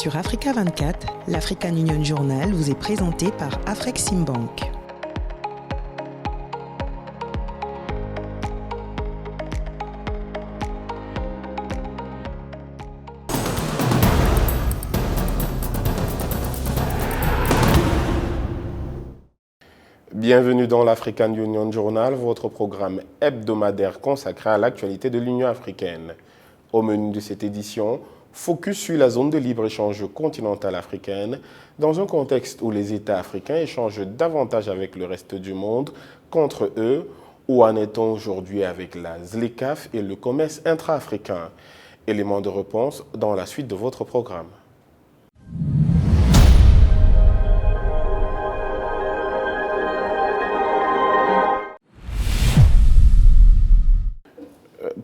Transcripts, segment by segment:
Sur Africa 24, l'African Union Journal vous est présenté par Afreximbank. Bienvenue dans l'African Union Journal, votre programme hebdomadaire consacré à l'actualité de l'Union africaine. Au menu de cette édition, focus sur la zone de libre-échange continentale africaine, dans un contexte où les États africains échangent davantage avec le reste du monde qu'entre eux. Où en est-on aujourd'hui avec la ZLECAf et le commerce intra-africain? Élément de réponse dans la suite de votre programme.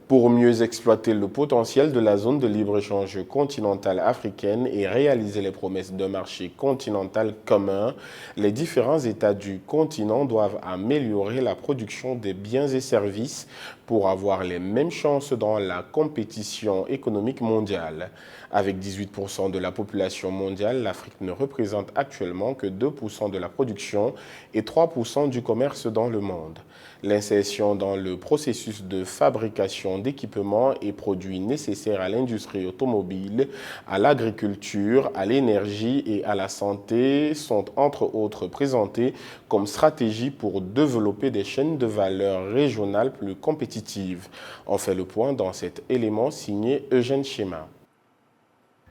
Pour mieux exploiter le potentiel de la zone de libre-échange continentale africaine et réaliser les promesses d'un marché continental commun, les différents États du continent doivent améliorer la production des biens et services pour avoir les mêmes chances dans la compétition économique mondiale. Avec 18% de la population mondiale, l'Afrique ne représente actuellement que 2% de la production et 3% du commerce dans le monde. L'insertion dans le processus de fabrication d'équipements et produits nécessaires à l'industrie automobile, à l'agriculture, à l'énergie et à la santé sont entre autres présentés comme stratégie pour développer des chaînes de valeur régionales plus compétitives. On fait le point dans cet élément signé Eugène Schéma.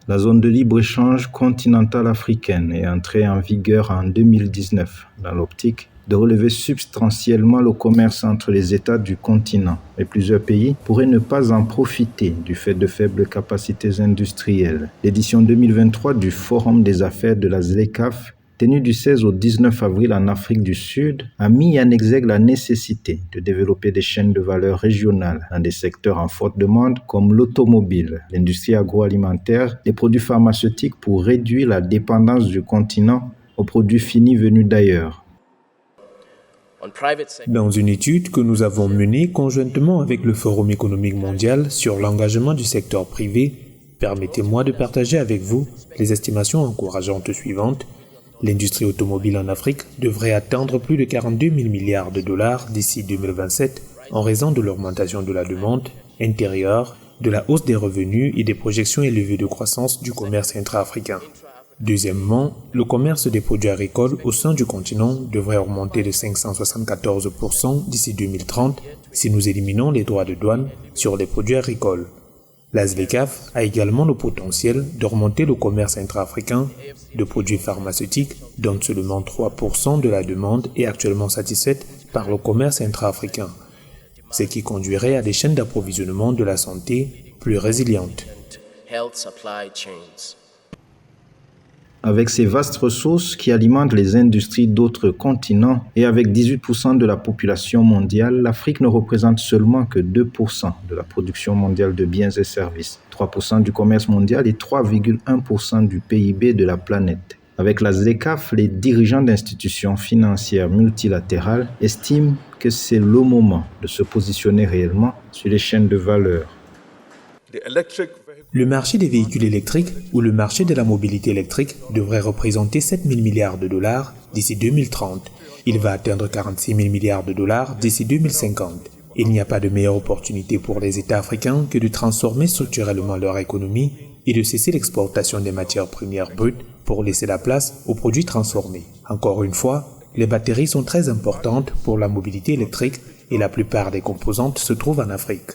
La zone de libre-échange continentale africaine est entrée en vigueur en 2019 dans l'optique de relever substantiellement le commerce entre les États du continent. Mais plusieurs pays pourraient ne pas en profiter du fait de faibles capacités industrielles. L'édition 2023 du Forum des affaires de la ZLECAf, tenue du 16 au 19 avril en Afrique du Sud, a mis en exergue la nécessité de développer des chaînes de valeur régionales dans des secteurs en forte demande comme l'automobile, l'industrie agroalimentaire, les produits pharmaceutiques pour réduire la dépendance du continent aux produits finis venus d'ailleurs. Dans une étude que nous avons menée conjointement avec le Forum économique mondial sur l'engagement du secteur privé, permettez-moi de partager avec vous les estimations encourageantes suivantes. L'industrie automobile en Afrique devrait atteindre plus de 42 000 milliards de dollars d'ici 2027 en raison de l'augmentation de la demande intérieure, de la hausse des revenus et des projections élevées de croissance du commerce intra-africain. Deuxièmement, le commerce des produits agricoles au sein du continent devrait augmenter de 574% d'ici 2030 si nous éliminons les droits de douane sur les produits agricoles. La ZLECAf a également le potentiel d'augmenter le commerce intra-africain de produits pharmaceutiques dont seulement 3% de la demande est actuellement satisfaite par le commerce intra-africain, ce qui conduirait à des chaînes d'approvisionnement de la santé plus résilientes. Avec ces vastes ressources qui alimentent les industries d'autres continents et avec 18% de la population mondiale, l'Afrique ne représente seulement que 2% de la production mondiale de biens et services, 3% du commerce mondial et 3,1% du PIB de la planète. Avec la ZLECAf, les dirigeants d'institutions financières multilatérales estiment que c'est le moment de se positionner réellement sur les chaînes de valeur. Le marché des véhicules électriques ou le marché de la mobilité électrique devrait représenter 7 000 milliards de dollars d'ici 2030. Il va atteindre 46 000 milliards de dollars d'ici 2050. Il n'y a pas de meilleure opportunité pour les États africains que de transformer structurellement leur économie et de cesser l'exportation des matières premières brutes pour laisser la place aux produits transformés. Encore une fois, les batteries sont très importantes pour la mobilité électrique et la plupart des composantes se trouvent en Afrique.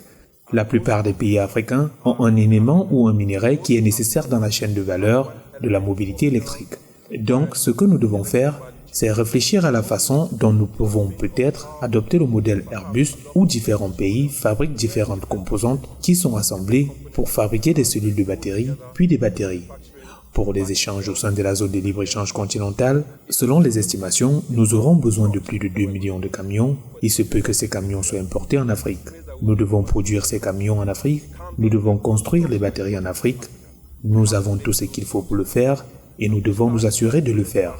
La plupart des pays africains ont un élément ou un minerai qui est nécessaire dans la chaîne de valeur de la mobilité électrique. Donc, ce que nous devons faire, c'est réfléchir à la façon dont nous pouvons peut-être adopter le modèle Airbus où différents pays fabriquent différentes composantes qui sont assemblées pour fabriquer des cellules de batterie, puis des batteries. Pour les échanges au sein de la zone de libre-échange continentale, selon les estimations, nous aurons besoin de plus de 2 millions de camions. Il se peut que ces camions soient importés en Afrique. Nous devons produire ces camions en Afrique, nous devons construire les batteries en Afrique. Nous avons tout ce qu'il faut pour le faire et nous devons nous assurer de le faire.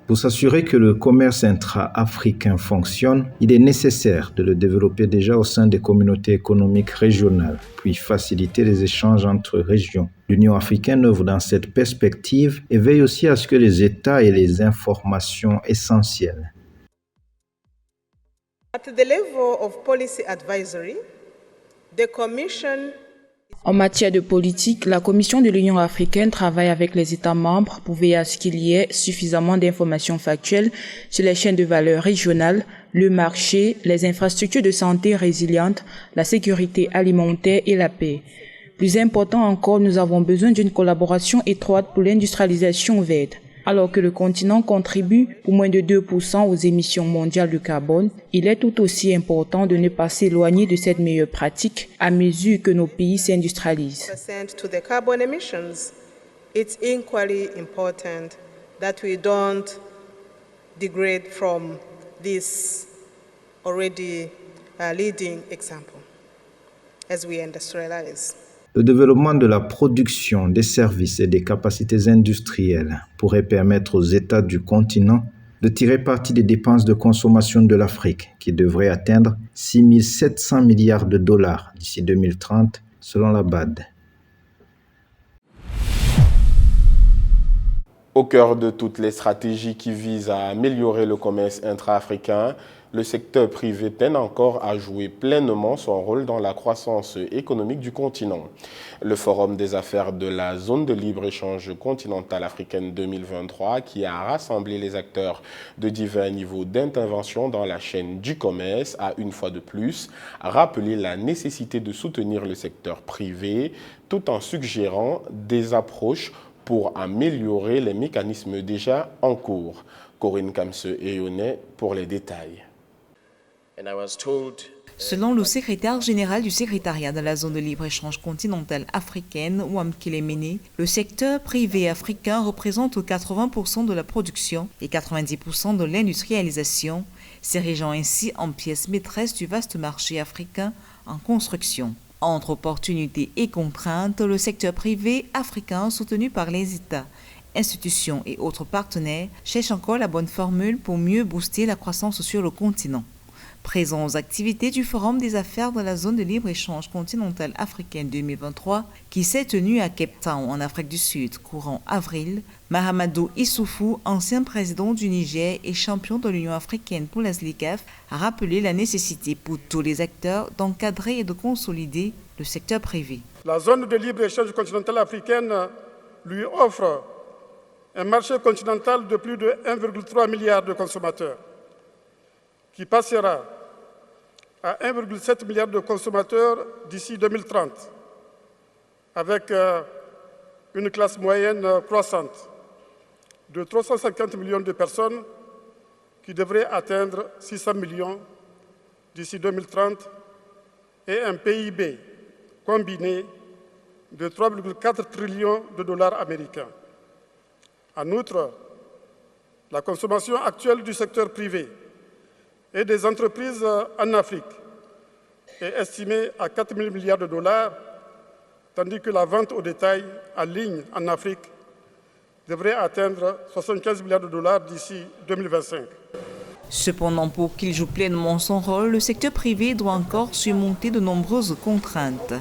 Pour s'assurer que le commerce intra-africain fonctionne, il est nécessaire de le développer déjà au sein des communautés économiques régionales, puis faciliter les échanges entre régions. L'Union africaine œuvre dans cette perspective et veille aussi à ce que les États aient les informations essentielles. At the level of policy advisory, the Commission. En matière de politique, la Commission de l'Union africaine travaille avec les États membres pour veiller à ce qu'il y ait suffisamment d'informations factuelles sur les chaînes de valeur régionales, le marché, les infrastructures de santé résilientes, la sécurité alimentaire et la paix. Plus important encore, nous avons besoin d'une collaboration étroite pour l'industrialisation verte. Alors que le continent contribue pour moins de 2% aux émissions mondiales de carbone, il est tout aussi important de ne pas s'éloigner de cette meilleure pratique à mesure que nos pays s'industrialisent. To the carbon emissions, it's equally important that we don't degrade from this already leading example as we industrialize. Le développement de la production, des services et des capacités industrielles pourrait permettre aux États du continent de tirer parti des dépenses de consommation de l'Afrique, qui devraient atteindre 6 700 milliards de dollars d'ici 2030, selon la BAD. Au cœur de toutes les stratégies qui visent à améliorer le commerce intra-africain, le secteur privé peine encore à jouer pleinement son rôle dans la croissance économique du continent. Le Forum des affaires de la zone de libre-échange continentale africaine 2023, qui a rassemblé les acteurs de divers niveaux d'intervention dans la chaîne du commerce, a une fois de plus rappelé la nécessité de soutenir le secteur privé tout en suggérant des approches pour améliorer les mécanismes déjà en cours. Corinne Kamse-Eyonnet pour les détails. Selon le secrétaire général du secrétariat de la zone de libre-échange continentale africaine, Wamkele Mene, le secteur privé africain représente 80% de la production et 90% de l'industrialisation, s'érigeant ainsi en pièce maîtresse du vaste marché africain en construction. Entre opportunités et contraintes, le secteur privé africain, soutenu par les États, institutions et autres partenaires, cherche encore la bonne formule pour mieux booster la croissance sur le continent. Présent aux activités du Forum des affaires de la zone de libre-échange continentale africaine 2023, qui s'est tenu à Cape Town en Afrique du Sud courant avril, Mahamadou Issoufou, ancien président du Niger et champion de l'Union africaine pour la ZLICAF, a rappelé la nécessité pour tous les acteurs d'encadrer et de consolider le secteur privé. La zone de libre-échange continentale africaine lui offre un marché continental de plus de 1,3 milliard de consommateurs, qui passera à 1,7 milliard de consommateurs d'ici 2030, avec une classe moyenne croissante de 350 millions de personnes qui devraient atteindre 600 millions d'ici 2030 et un PIB combiné de 3,4 trillions de dollars américains. En outre, la consommation actuelle du secteur privé et des entreprises en Afrique est estimée à 4 000 milliards de dollars, tandis que la vente au détail en ligne en Afrique devrait atteindre 75 milliards de dollars d'ici 2025. Cependant, pour qu'il joue pleinement son rôle, le secteur privé doit encore surmonter de nombreuses contraintes.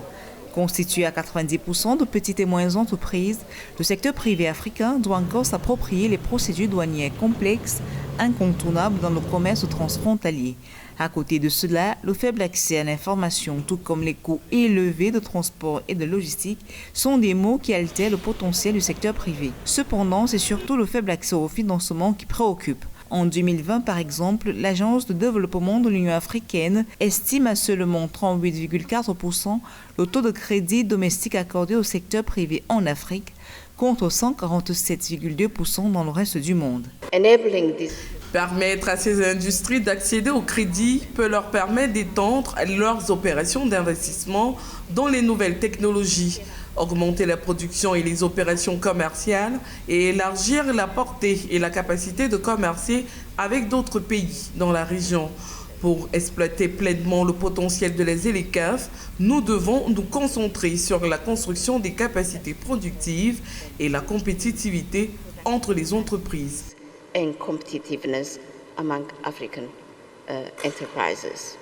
Constitué à 90% de petites et moyennes entreprises, le secteur privé africain doit encore s'approprier les procédures douanières complexes, incontournables dans le commerce transfrontalier. À côté de cela, le faible accès à l'information, tout comme les coûts élevés de transport et de logistique, sont des maux qui altèrent le potentiel du secteur privé. Cependant, c'est surtout le faible accès au financement qui préoccupe. En 2020, par exemple, l'Agence de développement de l'Union africaine estime à seulement 38,4% le taux de crédit domestique accordé au secteur privé en Afrique, contre 147,2% dans le reste du monde. Permettre à ces industries d'accéder au crédit peut leur permettre d'étendre leurs opérations d'investissement dans les nouvelles technologies, augmenter la production et les opérations commerciales et élargir la portée et la capacité de commercer avec d'autres pays dans la région. Pour exploiter pleinement le potentiel de la ZLICAF, nous devons nous concentrer sur la construction des capacités productives et la compétitivité entre les entreprises. and competitiveness among African enterprises.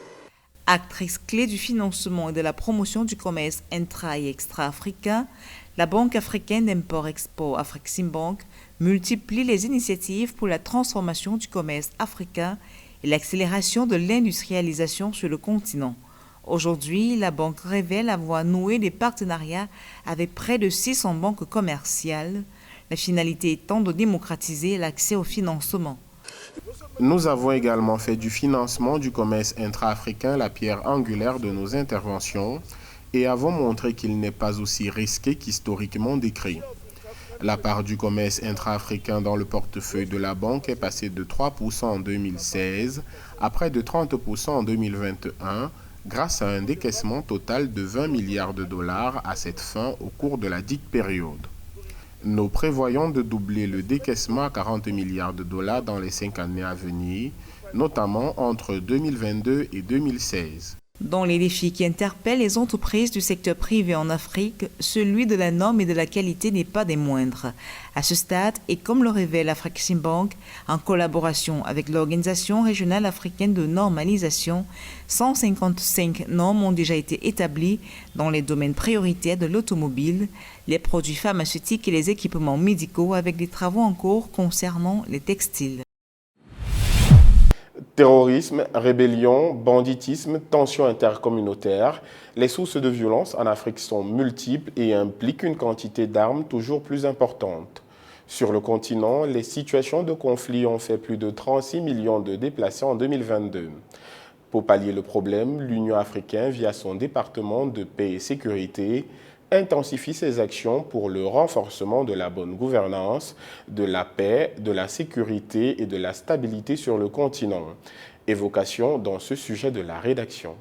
Actrice clé du financement et de la promotion du commerce intra- et extra-africain, la Banque africaine d'import-export Afreximbank multiplie les initiatives pour la transformation du commerce africain et l'accélération de l'industrialisation sur le continent. Aujourd'hui, la banque révèle avoir noué des partenariats avec près de 600 banques commerciales, la finalité étant de démocratiser l'accès au financement. Nous avons également fait du financement du commerce intra-africain la pierre angulaire de nos interventions et avons montré qu'il n'est pas aussi risqué qu'historiquement décrit. La part du commerce intra-africain dans le portefeuille de la banque est passée de 3% en 2016 à près de 30% en 2021 grâce à un décaissement total de 20 milliards de dollars à cette fin au cours de la dite période. Nous prévoyons de doubler le décaissement à 40 milliards de dollars dans les 5 années à venir, notamment entre 2022 et 2016. Dans les défis qui interpellent les entreprises du secteur privé en Afrique, celui de la norme et de la qualité n'est pas des moindres. À ce stade, et comme le révèle Afreximbank, en collaboration avec l'Organisation régionale africaine de normalisation, 155 normes ont déjà été établies dans les domaines prioritaires de l'automobile, les produits pharmaceutiques et les équipements médicaux, avec des travaux en cours concernant les textiles. Terrorisme, rébellion, banditisme, tensions intercommunautaires, les sources de violence en Afrique sont multiples et impliquent une quantité d'armes toujours plus importante. Sur le continent, les situations de conflit ont fait plus de 36 millions de déplacés en 2022. Pour pallier le problème, l'Union africaine, via son département de paix et sécurité, intensifie ses actions pour le renforcement de la bonne gouvernance, de la paix, de la sécurité et de la stabilité sur le continent. Évocation dans ce sujet de la rédaction.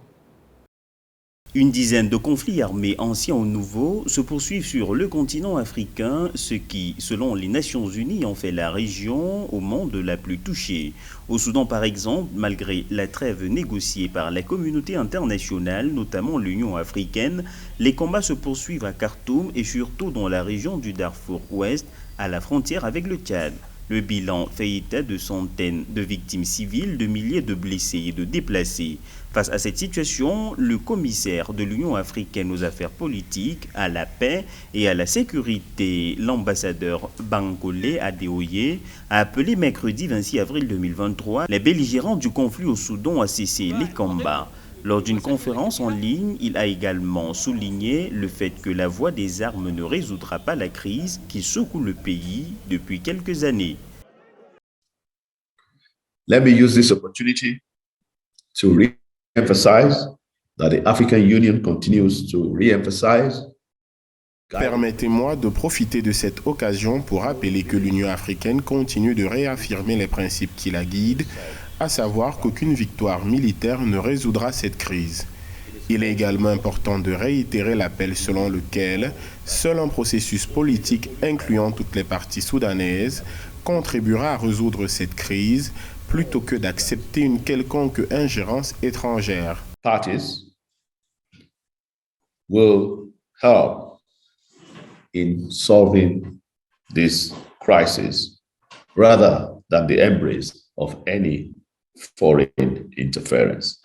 Une dizaine de conflits armés anciens ou nouveaux se poursuivent sur le continent africain, ce qui, selon les Nations Unies, en fait la région au monde la plus touchée. Au Soudan, par exemple, malgré la trêve négociée par la communauté internationale, notamment l'Union africaine, les combats se poursuivent à Khartoum et surtout dans la région du Darfour Ouest, à la frontière avec le Tchad. Le bilan fait état de centaines de victimes civiles, de milliers de blessés et de déplacés. Face à cette situation, le commissaire de l'Union africaine aux affaires politiques, à la paix et à la sécurité, l'ambassadeur Bankole Adeoye, a appelé mercredi 26 avril 2023 les belligérants du conflit au Soudan à cesser les combats. Lors d'une conférence en ligne, il a également souligné le fait que la voie des armes ne résoudra pas la crise qui secoue le pays depuis quelques années. Let me use this opportunity to re-emphasize that the African Union continues to re-emphasize. Permettez-moi de profiter de cette occasion pour rappeler que l'Union africaine continue de réaffirmer les principes qui la guident, à savoir qu'aucune victoire militaire ne résoudra cette crise. Il est également important de réitérer l'appel selon lequel seul un processus politique incluant toutes les parties soudanaises contribuera à résoudre cette crise plutôt que d'accepter une quelconque ingérence étrangère. Parties will help in solving this crisis rather than the embrace of any foreign interference.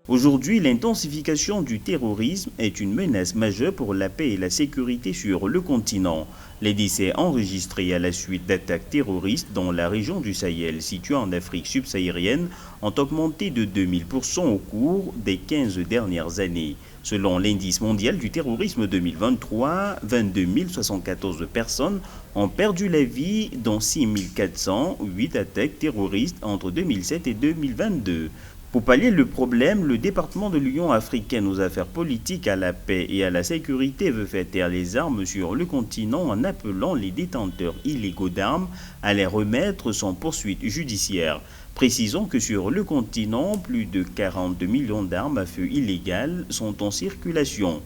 Aujourd'hui, l'intensification du terrorisme est une menace majeure pour la paix et la sécurité sur le continent. Les décès enregistrés à la suite d'attaques terroristes dans la région du Sahel située en Afrique subsaharienne ont augmenté de 2000% au cours des 15 dernières années. Selon l'indice mondial du terrorisme 2023, 22 074 personnes ont perdu la vie, dont 6 408 attaques terroristes entre 2007 et 2022. Pour pallier le problème, le département de l'Union africaine aux affaires politiques, à la paix et à la sécurité veut faire taire les armes sur le continent en appelant les détenteurs illégaux d'armes à les remettre sans poursuite judiciaire. Précisons que sur le continent, plus de 42 millions d'armes à feu illégales sont en circulation.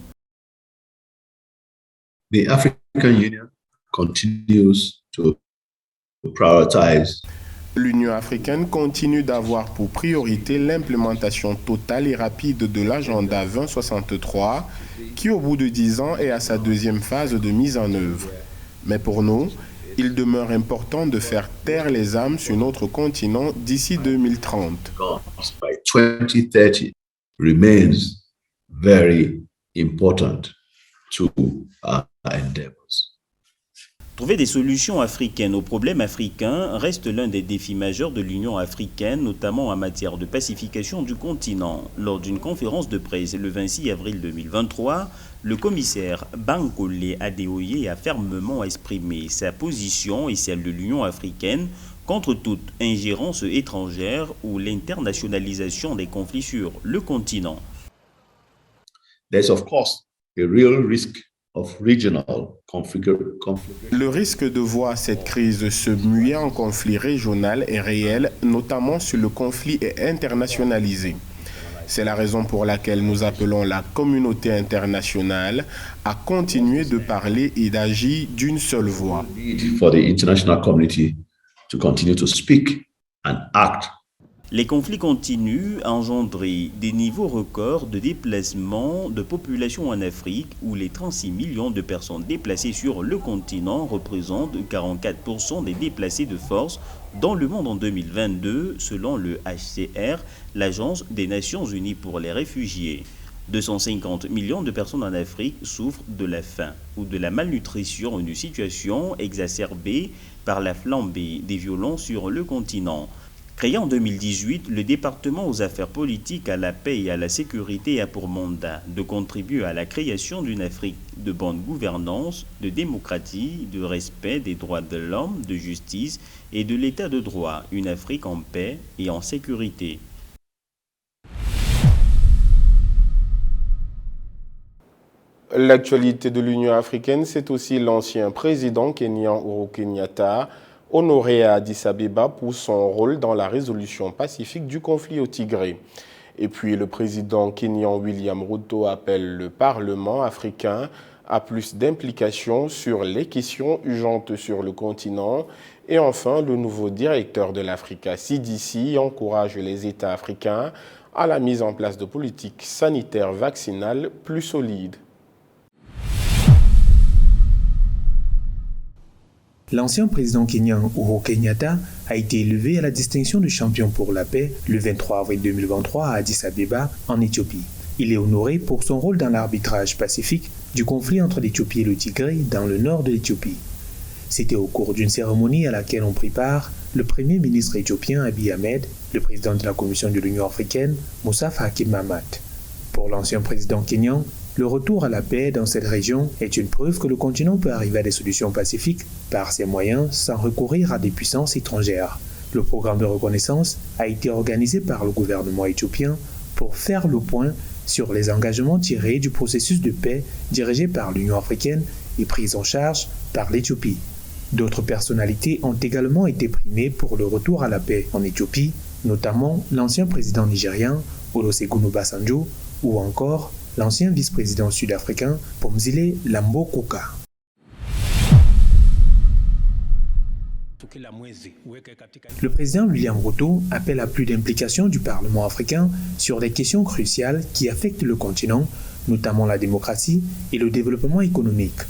The African Union continues to prioritize. L'Union africaine continue d'avoir pour priorité l'implémentation totale et rapide de l'agenda 2063 qui, au bout de 10 ans, est à sa deuxième phase de mise en œuvre. Mais pour nous, Il demeure important de faire taire les armes sur notre continent d'ici 2030. By 2030 remains very important to our endeavors. Trouver des solutions africaines aux problèmes africains reste l'un des défis majeurs de l'Union africaine, notamment en matière de pacification du continent. Lors d'une conférence de presse le 26 avril 2023, le commissaire Bankole Adeoye a fermement exprimé sa position et celle de l'Union africaine contre toute ingérence étrangère ou l'internationalisation des conflits sur le continent. There's of course a real risk of regional conflict. Le risque de voir cette crise se muer en conflit régional est réel, notamment si le conflit est internationalisé. C'est la raison pour laquelle nous appelons la communauté internationale à continuer de parler et d'agir d'une seule voix. For the international community to continue to speak and act. Les conflits continuent à engendrer des niveaux records de déplacement de population en Afrique, où les 36 millions de personnes déplacées sur le continent représentent 44% des déplacés de force dans le monde en 2022, selon le HCR, l'Agence des Nations Unies pour les réfugiés. 250 millions de personnes en Afrique souffrent de la faim ou de la malnutrition, une situation exacerbée par la flambée des violences sur le continent. Créé en 2018, le département aux affaires politiques, à la paix et à la sécurité a pour mandat de contribuer à la création d'une Afrique de bonne gouvernance, de démocratie, de respect des droits de l'homme, de justice et de l'état de droit, une Afrique en paix et en sécurité. L'actualité de l'Union africaine, c'est aussi l'ancien président kenyan Uhuru Kenyatta, honoré à Addis Abeba pour son rôle dans la résolution pacifique du conflit au Tigré. Et puis le président kenyan William Ruto appelle le Parlement africain à plus d'implication sur les questions urgentes sur le continent. Et enfin, le nouveau directeur de l'Africa CDC encourage les États africains à la mise en place de politiques sanitaires vaccinales plus solides. L'ancien président kenyan Uhuru Kenyatta a été élevé à la distinction de champion pour la paix le 23 avril 2023 à Addis Abeba, en Éthiopie. Il est honoré pour son rôle dans l'arbitrage pacifique du conflit entre l'Éthiopie et le Tigré dans le nord de l'Éthiopie. C'était au cours d'une cérémonie à laquelle ont pris part le premier ministre éthiopien Abiy Ahmed, le président de la Commission de l'Union africaine Moussa Faki Mahamat. Pour l'ancien président kenyan, le retour à la paix dans cette région est une preuve que le continent peut arriver à des solutions pacifiques par ses moyens sans recourir à des puissances étrangères. Le programme de reconnaissance a été organisé par le gouvernement éthiopien pour faire le point sur les engagements tirés du processus de paix dirigé par l'Union africaine et pris en charge par l'Éthiopie. D'autres personnalités ont également été primées pour le retour à la paix en Éthiopie, notamment l'ancien président nigérien Olusegun Obasanjo ou encore l'ancien vice-président sud-africain Phumzile Mlambo-Ngcuka. Le président William Ruto appelle à plus d'implication du Parlement africain sur les questions cruciales qui affectent le continent, notamment la démocratie et le développement économique.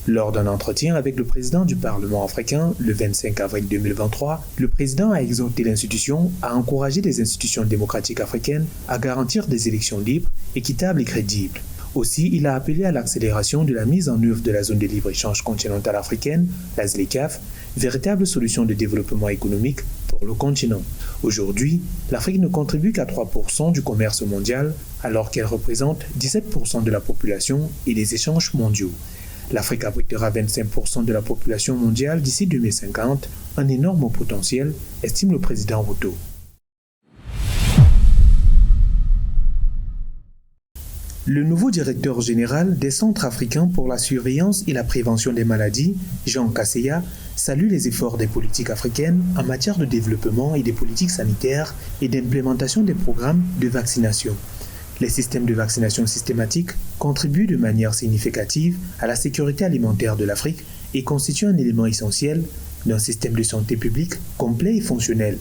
Lors d'un entretien avec le président du Parlement africain le 25 avril 2023, le président a exhorté l'institution à encourager les institutions démocratiques africaines à garantir des élections libres, équitables et crédibles. Aussi, il a appelé à l'accélération de la mise en œuvre de la zone de libre-échange continentale africaine, la ZLECAf, véritable solution de développement économique pour le continent. Aujourd'hui, l'Afrique ne contribue qu'à 3% du commerce mondial, alors qu'elle représente 17% de la population et des échanges mondiaux. L'Afrique abritera 25% de la population mondiale d'ici 2050, un énorme potentiel, estime le président Ruto. Le nouveau directeur général des Centres africains pour la surveillance et la prévention des maladies, Jean Kaseya, salue les efforts des politiques africaines en matière de développement et des politiques sanitaires et d'implémentation des programmes de vaccination. Les systèmes de vaccination systématique contribuent de manière significative à la sécurité alimentaire de l'Afrique et constituent un élément essentiel d'un système de santé publique complet et fonctionnel.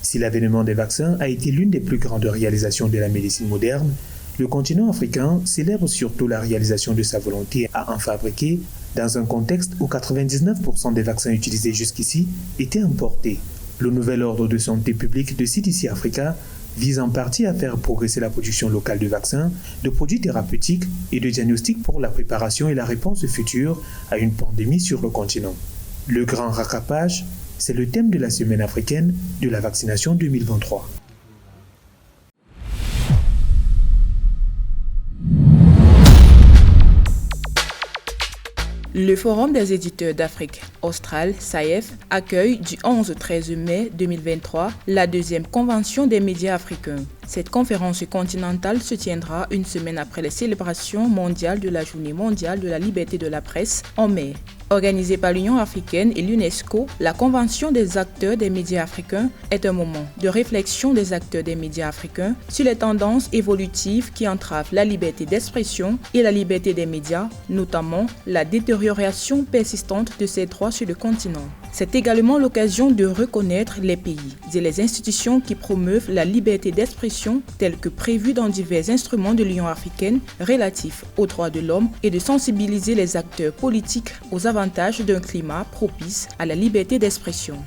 Si l'avènement des vaccins a été l'une des plus grandes réalisations de la médecine moderne, le continent africain célèbre surtout la réalisation de sa volonté à en fabriquer dans un contexte où 99% des vaccins utilisés jusqu'ici étaient importés. Le nouvel ordre de santé publique de CDC Africa vise en partie à faire progresser la production locale de vaccins, de produits thérapeutiques et de diagnostics pour la préparation et la réponse future à une pandémie sur le continent. Le grand rattrapage, c'est le thème de la Semaine africaine de la vaccination 2023. Le Forum des éditeurs d'Afrique australe, SAEF, accueille du 11 au 13 mai 2023 la deuxième convention des médias africains. Cette conférence continentale se tiendra une semaine après les célébrations mondiales de la Journée mondiale de la liberté de la presse en mai. Organisée par l'Union africaine et l'UNESCO, la Convention des acteurs des médias africains est un moment de réflexion des acteurs des médias africains sur les tendances évolutives qui entravent la liberté d'expression et la liberté des médias, notamment la détérioration persistante de ces droits sur le continent. C'est également l'occasion de reconnaître les pays et les institutions qui promeuvent la liberté d'expression telle que prévue dans divers instruments de l'Union africaine relatifs aux droits de l'homme et de sensibiliser les acteurs politiques aux avantages d'un climat propice à la liberté d'expression.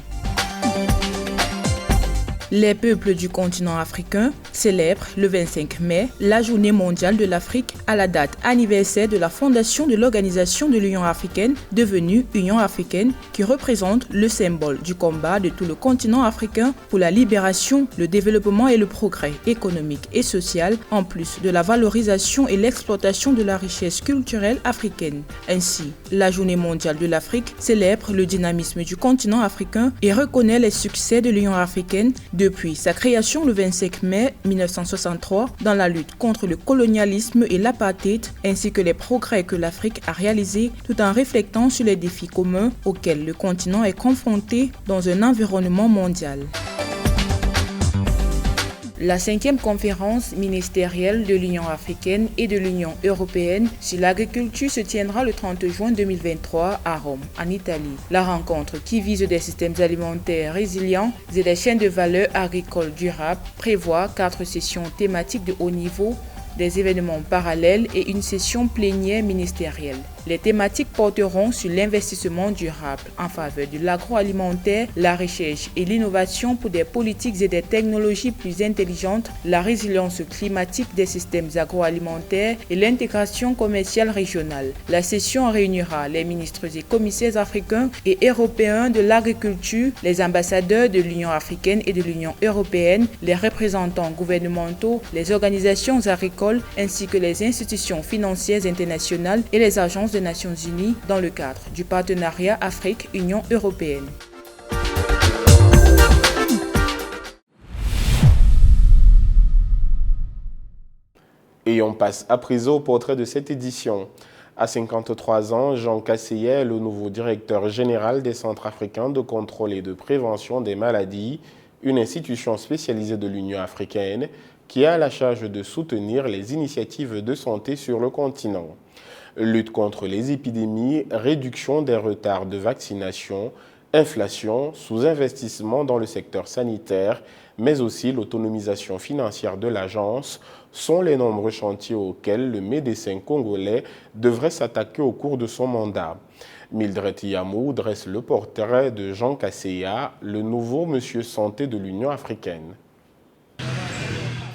Les peuples du continent africain célèbrent le 25 mai la Journée mondiale de l'Afrique à la date anniversaire de la fondation de l'Organisation de l'Union africaine, devenue Union africaine, qui représente le symbole du combat de tout le continent africain pour la libération, le développement et le progrès économique et social, en plus de la valorisation et l'exploitation de la richesse culturelle africaine. Ainsi, la Journée mondiale de l'Afrique célèbre le dynamisme du continent africain et reconnaît les succès de l'Union africaine depuis sa création le 25 mai 1963 dans la lutte contre le colonialisme et l'apartheid, ainsi que les progrès que l'Afrique a réalisés, tout en réfléchissant sur les défis communs auxquels le continent est confronté dans un environnement mondial. La 5e conférence ministérielle de l'Union africaine et de l'Union européenne sur l'agriculture se tiendra le 30 juin 2023 à Rome, en Italie. La rencontre, qui vise des systèmes alimentaires résilients et des chaînes de valeur agricoles durables, prévoit 4 sessions thématiques de haut niveau, des événements parallèles et une session plénière ministérielle. Les thématiques porteront sur l'investissement durable en faveur de l'agroalimentaire, la recherche et l'innovation pour des politiques et des technologies plus intelligentes, la résilience climatique des systèmes agroalimentaires et l'intégration commerciale régionale. La session réunira les ministres et commissaires africains et européens de l'agriculture, les ambassadeurs de l'Union africaine et de l'Union européenne, les représentants gouvernementaux, les organisations agricoles ainsi que les institutions financières internationales et les agences des Nations Unies dans le cadre du partenariat Afrique-Union européenne. Et on passe à présent au portrait de cette édition. À 53 ans, Jean Kaseya est le nouveau directeur général des Centres africains de contrôle et de prévention des maladies, une institution spécialisée de l'Union africaine qui a la charge de soutenir les initiatives de santé sur le continent. Lutte contre les épidémies, réduction des retards de vaccination, inflation, sous-investissement dans le secteur sanitaire, mais aussi l'autonomisation financière de l'agence sont les nombreux chantiers auxquels le médecin congolais devrait s'attaquer au cours de son mandat. Mildred Yamou dresse le portrait de Jean Kaseya, le nouveau monsieur santé de l'Union africaine.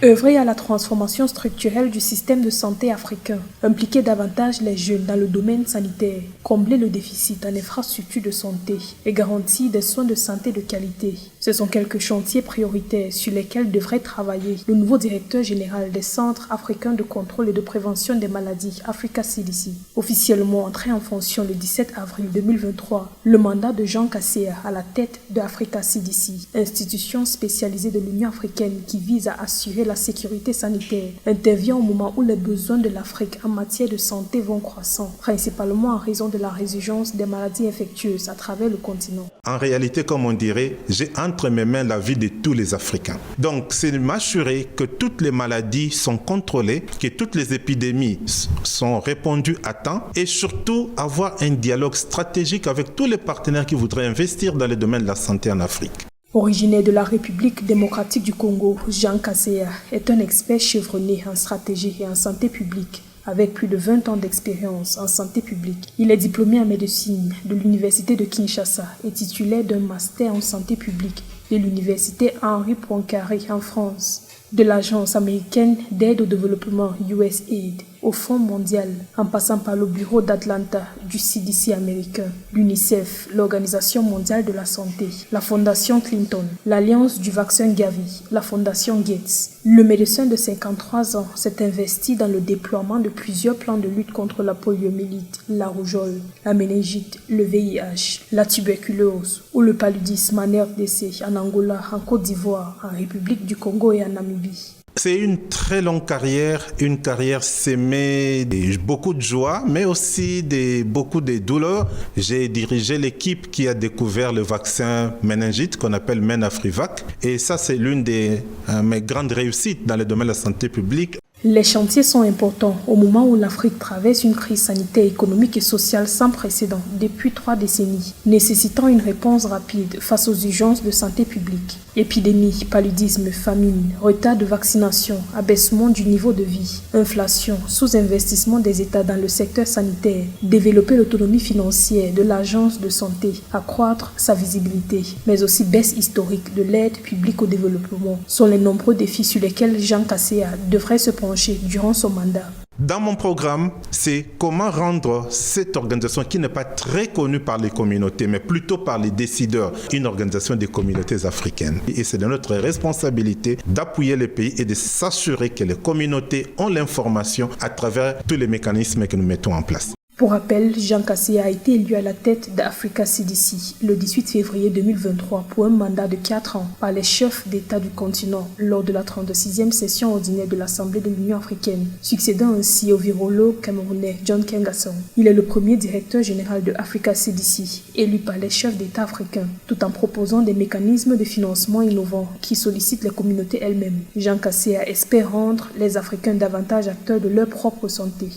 Œuvrer à la transformation structurelle du système de santé africain, impliquer davantage les jeunes dans le domaine sanitaire, combler le déficit en infrastructures de santé et garantir des soins de santé de qualité. Ce sont quelques chantiers prioritaires sur lesquels devrait travailler le nouveau directeur général des Centres africains de contrôle et de prévention des maladies, Africa CDC. Officiellement entré en fonction le 17 avril 2023, le mandat de Jean Kaseya à la tête de Africa CDC, institution spécialisée de l'Union africaine qui vise à assurer la sécurité sanitaire, intervient au moment où les besoins de l'Afrique en matière de santé vont croissant, principalement en raison de la résurgence des maladies infectieuses à travers le continent. En réalité, comme on dirait, j'ai entre mes mains la vie de tous les Africains. Donc, c'est de m'assurer que toutes les maladies sont contrôlées, que toutes les épidémies sont répondues à temps et surtout avoir un dialogue stratégique avec tous les partenaires qui voudraient investir dans le domaine de la santé en Afrique. Originaire de la République démocratique du Congo, Jean Kaseya est un expert chevronné en stratégie et en santé publique. avec plus de 20 ans d'expérience en santé publique. Il est diplômé en médecine de l'Université de Kinshasa et titulaire d'un master en santé publique de l'Université Henri Poincaré en France, de l'Agence américaine d'aide au développement USAID, au Fonds mondial, en passant par le bureau d'Atlanta du CDC américain, l'UNICEF, l'Organisation mondiale de la santé, la Fondation Clinton, l'Alliance du vaccin Gavi, la Fondation Gates. Le médecin de 53 ans s'est investi dans le déploiement de plusieurs plans de lutte contre la poliomyélite, la rougeole, la méningite, le VIH, la tuberculose ou le paludisme en RDC, en Angola, en Côte d'Ivoire, en République du Congo et en Namibie. C'est une très longue carrière, une carrière semée de beaucoup de joie, mais aussi beaucoup de douleurs. J'ai dirigé l'équipe qui a découvert le vaccin méningite qu'on appelle MENAFRIVAC. Et ça, c'est l'une de mes grandes réussites dans le domaine de la santé publique. Les chantiers sont importants au moment où l'Afrique traverse une crise sanitaire, économique et sociale sans précédent depuis 3 décennies, nécessitant une réponse rapide face aux urgences de santé publique. Épidémie, paludisme, famine, retard de vaccination, abaissement du niveau de vie, inflation, sous-investissement des États dans le secteur sanitaire, développer l'autonomie financière de l'agence de santé, accroître sa visibilité, mais aussi baisse historique de l'aide publique au développement sont les nombreux défis sur lesquels Jean Kaseya devrait se pencher durant son mandat. Dans mon programme, c'est comment rendre cette organisation qui n'est pas très connue par les communautés, mais plutôt par les décideurs, une organisation des communautés africaines. Et c'est de notre responsabilité d'appuyer les pays et de s'assurer que les communautés ont l'information à travers tous les mécanismes que nous mettons en place. Pour rappel, Jean Kaseya a été élu à la tête d'Africa CDC le 18 février 2023 pour un mandat de 4 ans par les chefs d'État du continent lors de la 36e session ordinaire de l'Assemblée de l'Union africaine, succédant ainsi au virologue camerounais John Kengasong. Il est le premier directeur général de Africa CDC, élu par les chefs d'État africains, tout en proposant des mécanismes de financement innovants qui sollicitent les communautés elles-mêmes. Jean Kaseya espère rendre les Africains davantage acteurs de leur propre santé.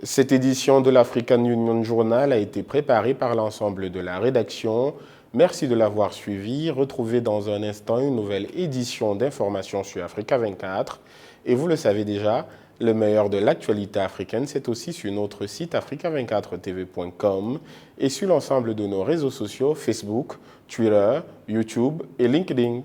Cette édition de l'African Union Journal a été préparée par l'ensemble de la rédaction. Merci de l'avoir suivi. Retrouvez dans un instant une nouvelle édition d'informations sur Africa 24. Et vous le savez déjà, le meilleur de l'actualité africaine, c'est aussi sur notre site africa24tv.com et sur l'ensemble de nos réseaux sociaux Facebook, Twitter, YouTube et LinkedIn.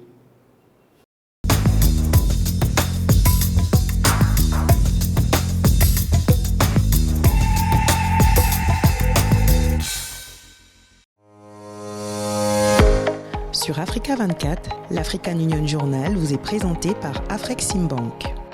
Sur Africa 24, l'African Union Journal vous est présenté par Afreximbank.